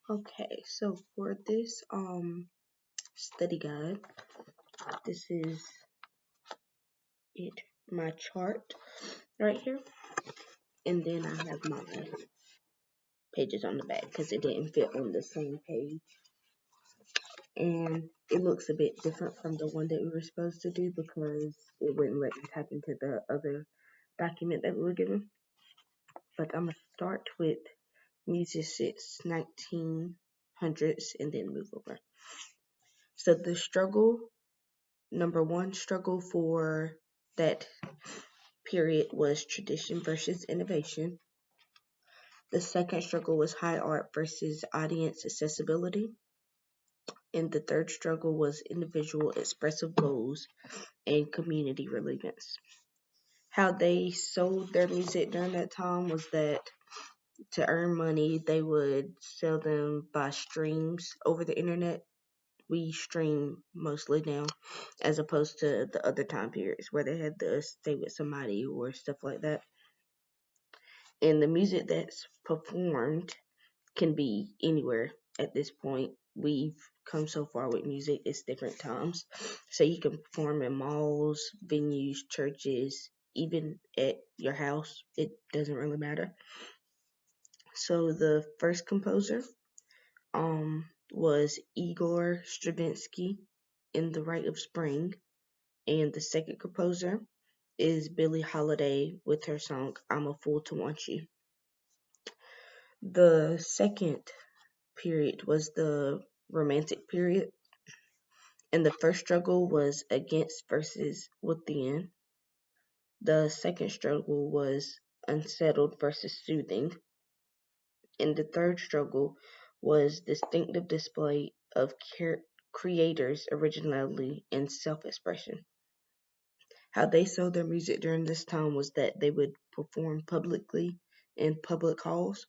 Okay, so for this study guide, this is it, my chart right here, and then I have my pages on the back because it didn't fit on the same page, and it looks a bit different from the one that we were supposed to do because it wouldn't let me tap into the other document that we were given. But I'm gonna start with music since 1900s and then move over. So the struggle, number one struggle for that period was tradition versus innovation. The second struggle was high art versus audience accessibility. And the third struggle was individual expressive goals and community relevance. How they sold their music during that time was that to earn money, they would sell them by streams over the internet. We stream mostly now, as opposed to the other time periods where they had to stay with somebody or stuff like that. And the music that's performed can be anywhere at this point. We've come so far with music, it's different times. So you can perform in malls, venues, churches, even at your house. It doesn't really matter. So the first composer was Igor Stravinsky in The Rite of Spring, and the second composer is Billie Holiday with her song I'm a Fool to Want You. The second period was the Romantic period, and the first struggle was against versus within. The second struggle was unsettled versus soothing, and the third struggle was distinctive display of creators' originality and self-expression. How they sold their music during this time was that they would perform publicly in public halls,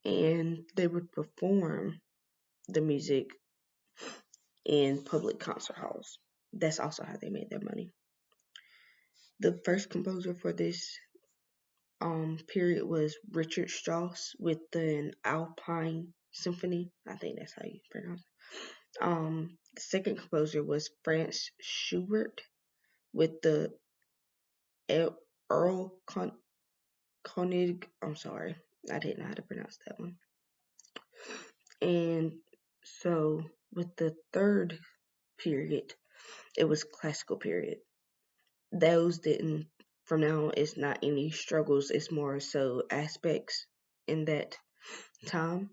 and they would perform the music in public concert halls. That's also how they made their money. The first composer for this period was Richard Strauss with the Alpine Symphony. I think that's how you pronounce it. The second composer was Franz Schubert with the Earl Koenig. I'm sorry, I didn't know how to pronounce that one. And so with the third period, it was classical period. Those didn't, from now it's not any struggles, it's more so aspects in that time.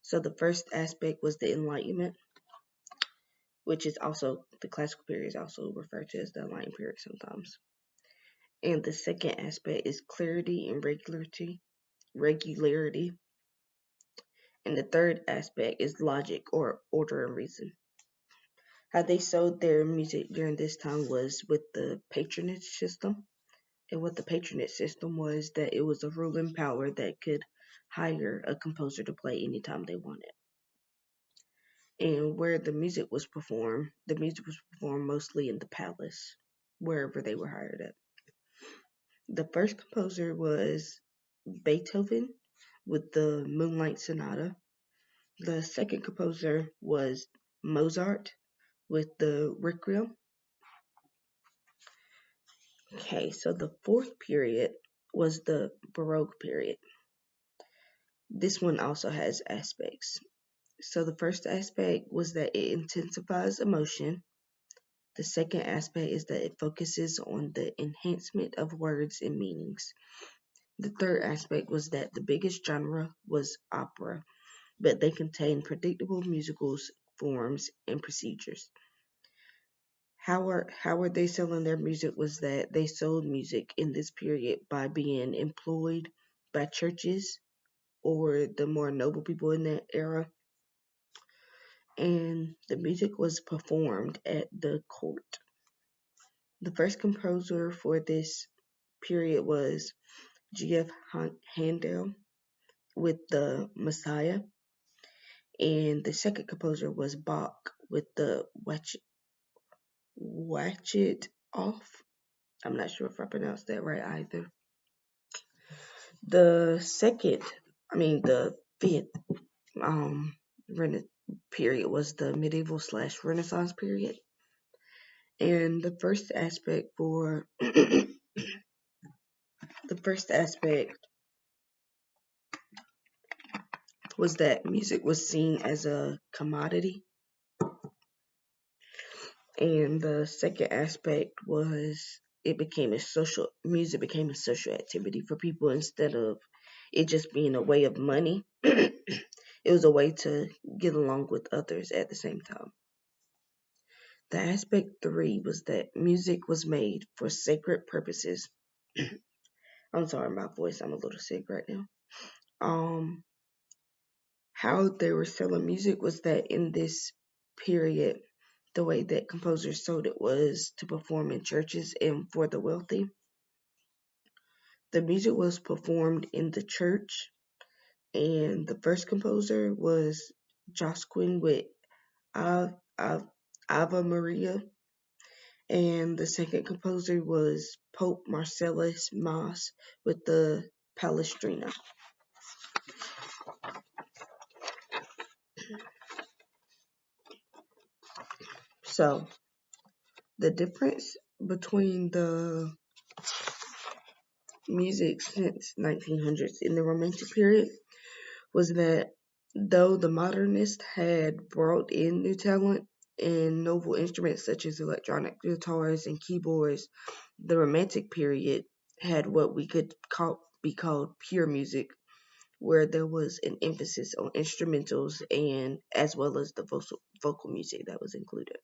So the first aspect was the Enlightenment, which is also the classical period is also referred to as the Enlightenment period sometimes. And the second aspect is clarity and regularity. And the third aspect is logic or order and reason. How they sold their music during this time was with the patronage system. And what the patronage system was that it was a ruling power that could hire a composer to play anytime they wanted. And where the music was performed mostly in the palace, wherever they were hired at. The first composer was Beethoven with the Moonlight Sonata. The second composer was Mozart with the Requiem. Okay, so the fourth period was the Baroque period. This one also has aspects. So the first aspect was that it intensifies emotion. The second aspect is that it focuses on the enhancement of words and meanings. The third aspect was that the biggest genre was opera, but they contain predictable musical forms and procedures. How were they selling their music was that they sold music in this period by being employed by churches or the more noble people in that era, and the music was performed at the court. The first composer for this period was G.F. Handel with the Messiah, and the second composer was Bach with the Watchet Off. I'm not sure if I pronounced that right either. The fifth period was the medieval / Renaissance period. And the first aspect for the first aspect was that music was seen as a commodity. And the second aspect was music became a social activity for people instead of it just being a way of money. It was a way to get along with others at the same time. The aspect 3 was that music was made for sacred purposes. I'm sorry, my voice, I'm a little sick right now. How they were selling music was that in this period, the way that composers sold it was to perform in churches and for the wealthy. The music was performed in the church, and the first composer was Josquin with Ave Maria, and the second composer was Pope Marcellus Mas with the Palestrina. So, the difference between the music since 1900s in the Romantic period was that though the modernists had brought in new talent and novel instruments such as electronic guitars and keyboards, the Romantic period had what we could be called pure music, where there was an emphasis on instrumentals and as well as the vocal music that was included.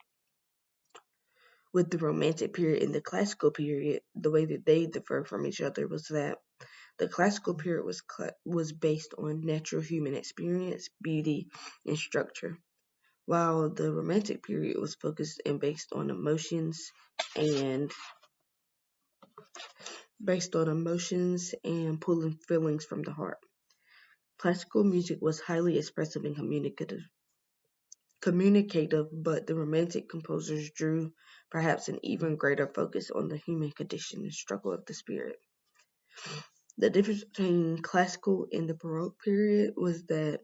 With the Romantic period and the Classical period, the way that they differ from each other was that the Classical period was based on natural human experience, beauty, and structure, while the Romantic period was focused and based on emotions and pulling feelings from the heart. Classical music was highly expressive and communicative, but the Romantic composers drew perhaps an even greater focus on the human condition and struggle of the spirit. The difference between classical and the Baroque period was that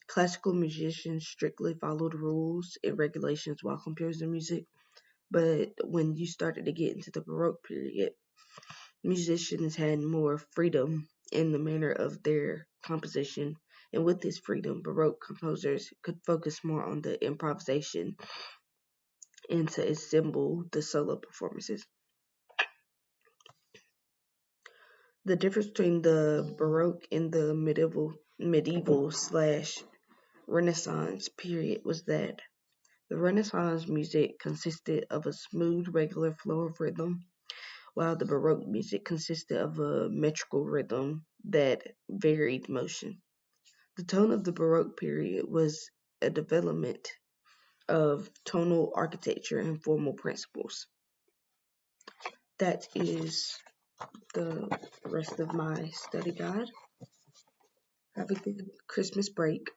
classical musicians strictly followed rules and regulations while composing music, but when you started to get into the Baroque period, musicians had more freedom in the manner of their composition, and with this freedom, Baroque composers could focus more on the improvisation and to assemble the solo performances. The difference between the Baroque and the medieval / Renaissance period was that the Renaissance music consisted of a smooth, regular flow of rhythm, while the Baroque music consisted of a metrical rhythm that varied motion. The tone of the Baroque period was a development of tonal architecture and formal principles. That is the rest of my study guide. Have a good Christmas break.